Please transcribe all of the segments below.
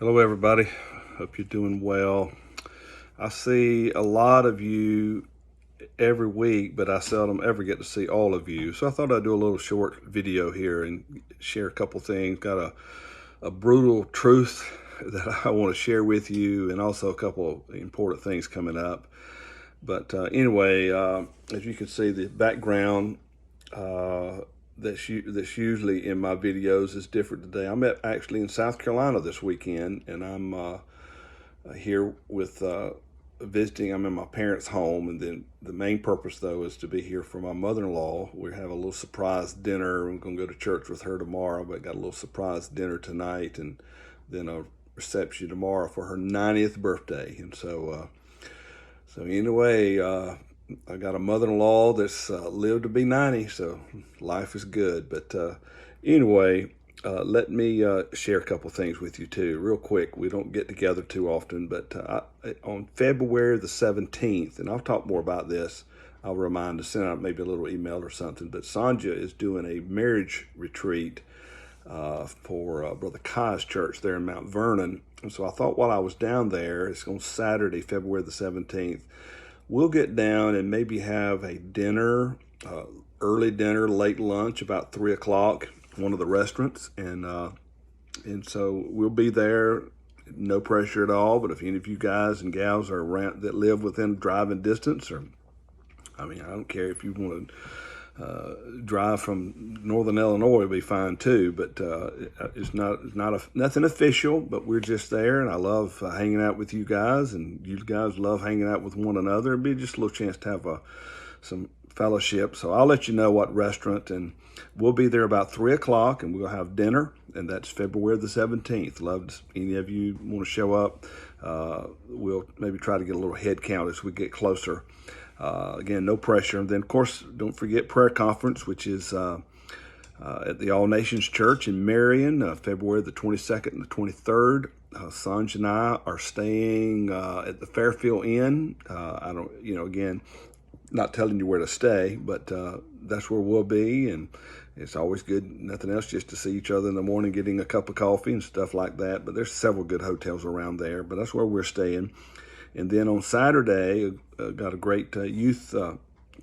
Hello, everybody. Hope you're doing well. I see a lot of you every week, but I seldom ever get to see all of you. So I thought I'd do a little short video here and share a couple things. Got a brutal truth that I want to share with you, and also a couple of important things coming up. But anyway, as you can see, the background that's usually in my videos is different today. I'm actually in South Carolina this weekend, and I'm here with visiting. I'm in my parents' home, and then the main purpose, though, is to be here for my mother-in-law. We have a little surprise dinner. I'm going to go to church with her tomorrow, but got a little surprise dinner tonight, and then a reception tomorrow for her 90th birthday. And so anyway, I got a mother-in-law that's lived to be 90, so life is good. But anyway, let me share a couple things with you too, real quick. We don't get together too often, but on February the 17th, and I'll talk more about this, I'll remind to send out maybe a little email or something, but Sanja is doing a marriage retreat for Brother Kai's church there in Mount Vernon. And so I thought while I was down there, it's on Saturday, February the 17th, we'll get down and maybe have a dinner, early dinner, late lunch, about 3 o'clock, one of the restaurants. And so we'll be there, no pressure at all. But if any of you guys and gals are around that live within driving distance, or I don't care if you want to drive from northern Illinois, will be fine too. But it's nothing official. But we're just there, and I love hanging out with you guys, and you guys love hanging out with one another. It'd be just a little chance to have some fellowship. So I'll let you know what restaurant, and we'll be there about 3 o'clock, and we'll have dinner, and that's February the 17th. Love to, any of you want to show up. We'll maybe try to get a little head count as we get closer. Again, no pressure. And then, of course, don't forget prayer conference, which is at the All Nations Church in Marion, February the 22nd and the 23rd. Sanj and I are staying at the Fairfield Inn. Again, not telling you where to stay, but that's where we'll be. And it's always good, nothing else, just to see each other in the morning, getting a cup of coffee and stuff like that. But there's several good hotels around there, but that's where we're staying. And then on Saturday, got a great youth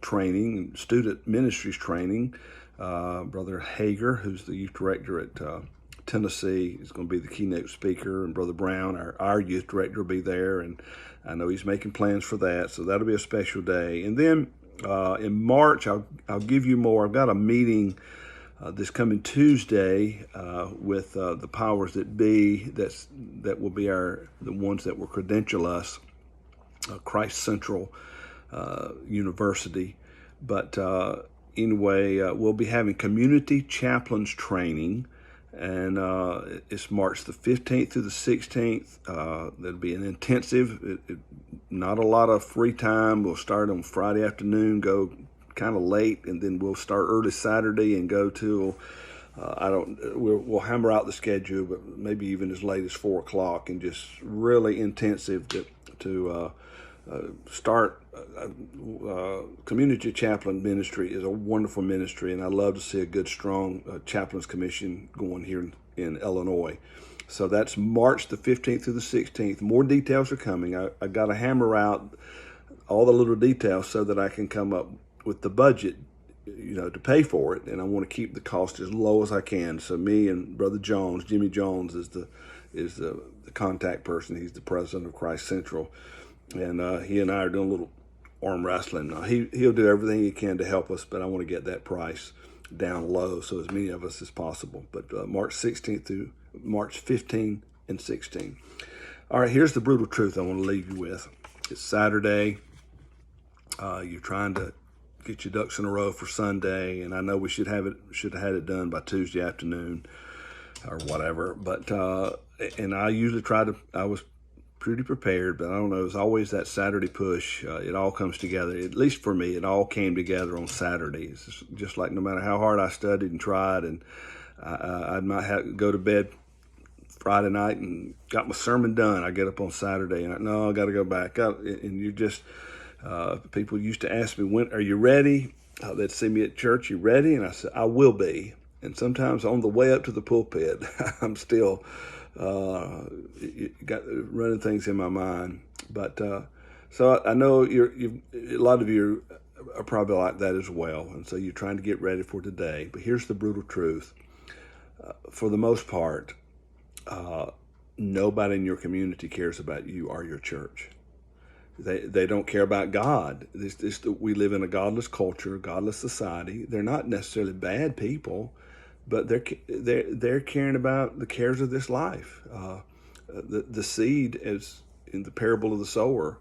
training, student ministries training. Brother Hager, who's the youth director at Tennessee, is going to be the keynote speaker. And Brother Brown, our youth director, will be there. And I know he's making plans for that. So that'll be a special day. And then in March, I'll give you more. I've got a meeting this coming Tuesday with the powers that be. That will be the ones that will credential us. Christ Central University. But anyway, we'll be having community chaplains training, and it's March the 15th through the 16th. There'll be an intensive, not a lot of free time. We'll start on Friday afternoon, go kind of late, and then we'll start early Saturday and go till we'll hammer out the schedule, but maybe even as late as 4 o'clock, and just really intensive to start. Community chaplain ministry is a wonderful ministry, and I love to see a good, strong chaplains commission going here in Illinois. So that's March the 15th through the 16th. More details are coming. I got to hammer out all the little details so that I can come up with the budget, to pay for it, and I want to keep the cost as low as I can. So me and Brother Jones, Jimmy Jones, is the contact person. He's the president of Christ Central, and he and I are doing a little arm wrestling. He'll do everything he can to help us, but I want to get that price down low so as many of us as possible. But March 16th through March 15 and 16. All right, here's the brutal truth I want to leave you with. It's Saturday. You're trying to get your ducks in a row for Sunday, and I know we should have had it done by Tuesday afternoon or whatever. But and I usually I was pretty prepared, but I don't know. It's always that Saturday push. It all comes together. At least for me, it all came together on Saturday. It's just like no matter how hard I studied and tried, and I might have to go to bed Friday night and got my sermon done. I get up on Saturday and I got to go back up. And you just, people used to ask me, when are you ready? They'd see me at church, you ready? And I said, I will be. And sometimes on the way up to the pulpit, I'm still got running things in my mind. But so I know a lot of you are probably like that as well, and so you're trying to get ready for today. But here's the brutal truth: for the most part, nobody in your community cares about you or your church. They don't care about God. We live in a godless culture, a godless society. They're not necessarily bad people, but they're caring about the cares of this life. The seed is in the parable of the sower.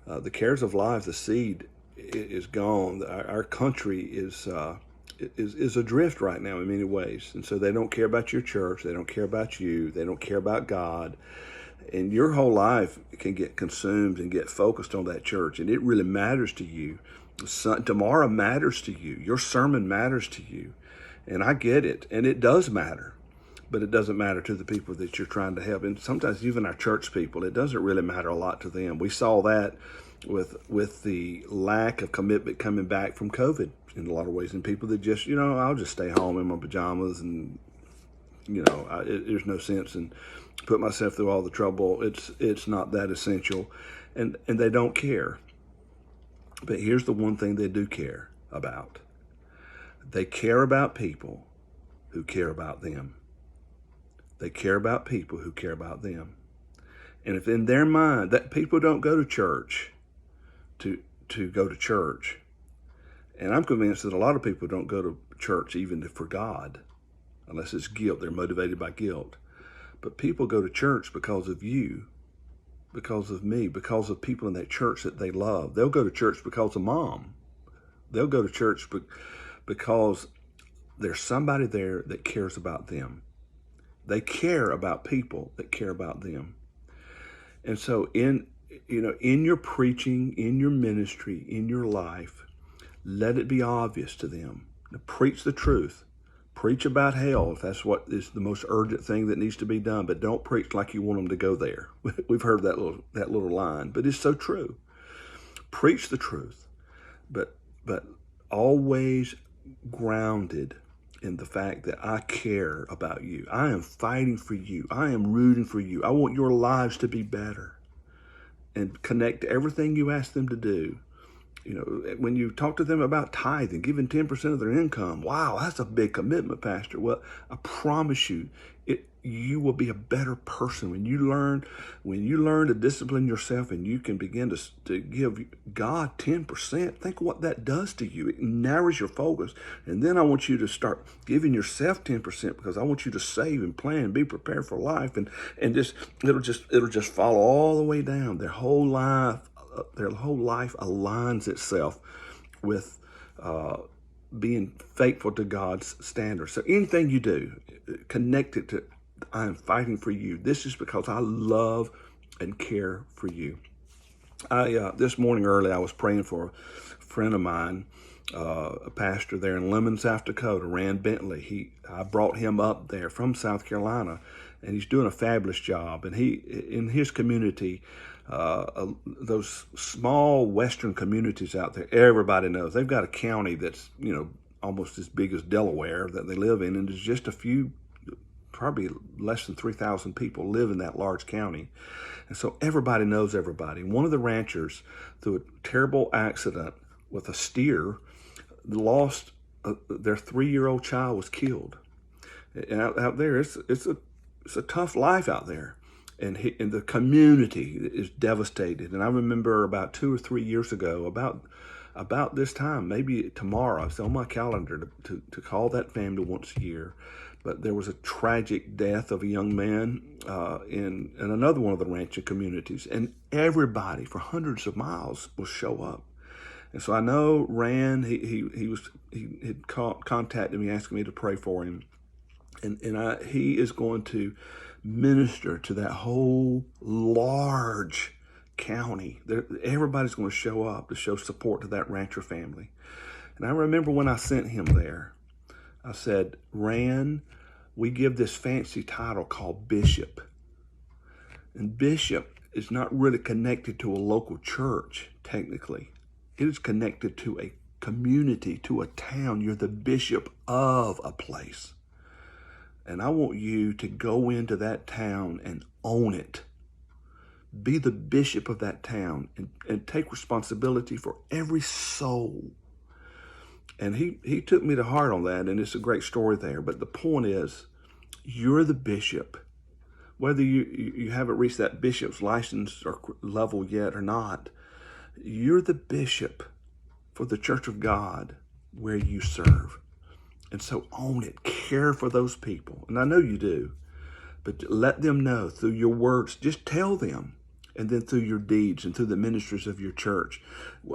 The cares of life, the seed is gone. Our country is adrift right now in many ways, and so they don't care about your church. They don't care about you. They don't care about God. And your whole life can get consumed and get focused on that church, and it really matters to you. Tomorrow matters to you. Your sermon matters to you, and I get it, and it does matter, but it doesn't matter to the people that you're trying to help. And sometimes even our church people, it doesn't really matter a lot to them. We saw that with the lack of commitment coming back from COVID in a lot of ways, and people that just, I'll just stay home in my pajamas, and there's no sense in put myself through all the trouble. It's not that essential, and they don't care. But here's the one thing they do care about. They care about people who care about them. They care about people who care about them. And if in their mind that people don't go to church to go to church, and I'm convinced that a lot of people don't go to church even for God, unless it's guilt. They're motivated by guilt. But people go to church because of you, because of me, because of people in that church that they love. They'll go to church because of mom. They'll go to church because there's somebody there that cares about them. They care about people that care about them. And so in your preaching, in your ministry, in your life, let it be obvious to them. Now, preach the truth. Preach about hell if that's what is the most urgent thing that needs to be done, but don't preach like you want them to go there. We've heard that little line, but it's so true. Preach the truth, but always grounded in the fact that I care about you. I am fighting for you. I am rooting for you. I want your lives to be better, and connect to everything you ask them to do. When you talk to them about tithing, giving 10% of their income, wow, that's a big commitment, Pastor. Well, I promise you, you will be a better person when you learn to discipline yourself, and you can begin to give God 10%. Think of what that does to you. It narrows your focus. And then I want you to start giving yourself 10%, because I want you to save and plan and be prepared for life, and it'll just follow all the way down. Their whole life aligns itself with being faithful to God's standards. So anything you do, connect it to, I am fighting for you. This is because I love and care for you. This morning early, I was praying for a friend of mine, a pastor there in Lemon, South Dakota, Rand Bentley. I brought him up there from South Carolina, and he's doing a fabulous job. And in his community, those small western communities out there, everybody knows they've got a county that's almost as big as Delaware that they live in, and there's just a few, probably less than 3,000 people live in that large county. And so everybody knows everybody. One of the ranchers, through a terrible accident with a steer, lost their 3-year-old child, was killed. And out there, it's a tough life out there. And the community is devastated. And I remember about 2 or 3 years ago, about this time, maybe tomorrow, it's on my calendar to call that family once a year. But there was a tragic death of a young man in another one of the ranching communities, and everybody for hundreds of miles will show up. And so I know Rand, he had contacted me, asking me to pray for him, and he is going to minister to that whole large county. Everybody's going to show up to show support to that rancher family. And I remember when I sent him there, I said, Rand, we give this fancy title called bishop. And bishop is not really connected to a local church, technically. It is connected to a community, to a town. You're the bishop of a place. And I want you to go into that town and own it. Be the bishop of that town and take responsibility for every soul. And he took me to heart on that, and it's a great story there. But the point is, you're the bishop. Whether you haven't reached that bishop's license or level yet or not, you're the bishop for the church of God where you serve. And so own it. Care for those people. And I know you do. But let them know through your words. Just tell them. And then through your deeds and through the ministries of your church.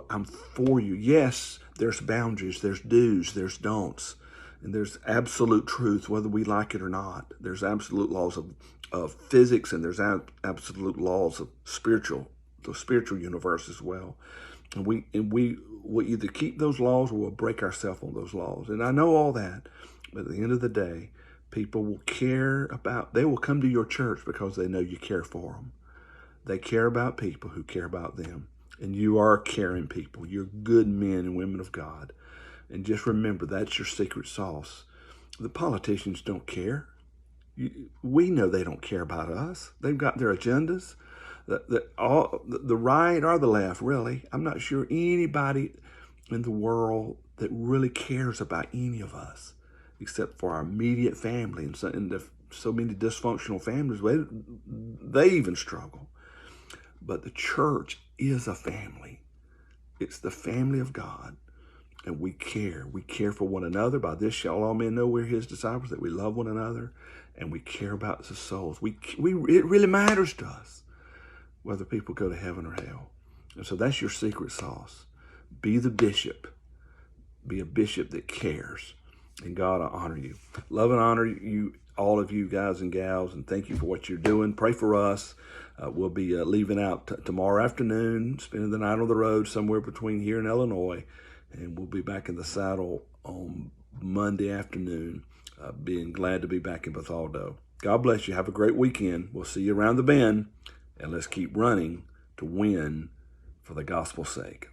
I'm for you. Yes, there's boundaries. There's do's. There's don'ts. And there's absolute truth, whether we like it or not. There's absolute laws of physics, and there's absolute laws of the spiritual universe as well. And we will either keep those laws or we'll break ourselves on those laws. And I know all that, but at the end of the day, people will they will come to your church because they know you care for them. They care about people who care about them. And you are caring people. You're good men and women of God. And just remember, that's your secret sauce. The politicians don't care. We know they don't care about us. They've got their agendas. The right or the left, really. I'm not sure anybody in the world that really cares about any of us, except for our immediate family. And so many dysfunctional families, they even struggle. But the church is a family. It's the family of God. And we care. We care for one another. By this shall all men know we're his disciples, that we love one another and we care about the souls. It really matters to us whether people go to heaven or hell. And so that's your secret sauce. Be the bishop. Be a bishop that cares. And God will honor you. Love and honor you, all of you guys and gals, and thank you for what you're doing. Pray for us. We'll be leaving out tomorrow afternoon, spending the night on the road somewhere between here and Illinois. And we'll be back in the saddle on Monday afternoon, being glad to be back in Bethaldo. God bless you. Have a great weekend. We'll see you around the bend, and let's keep running to win for the gospel's sake.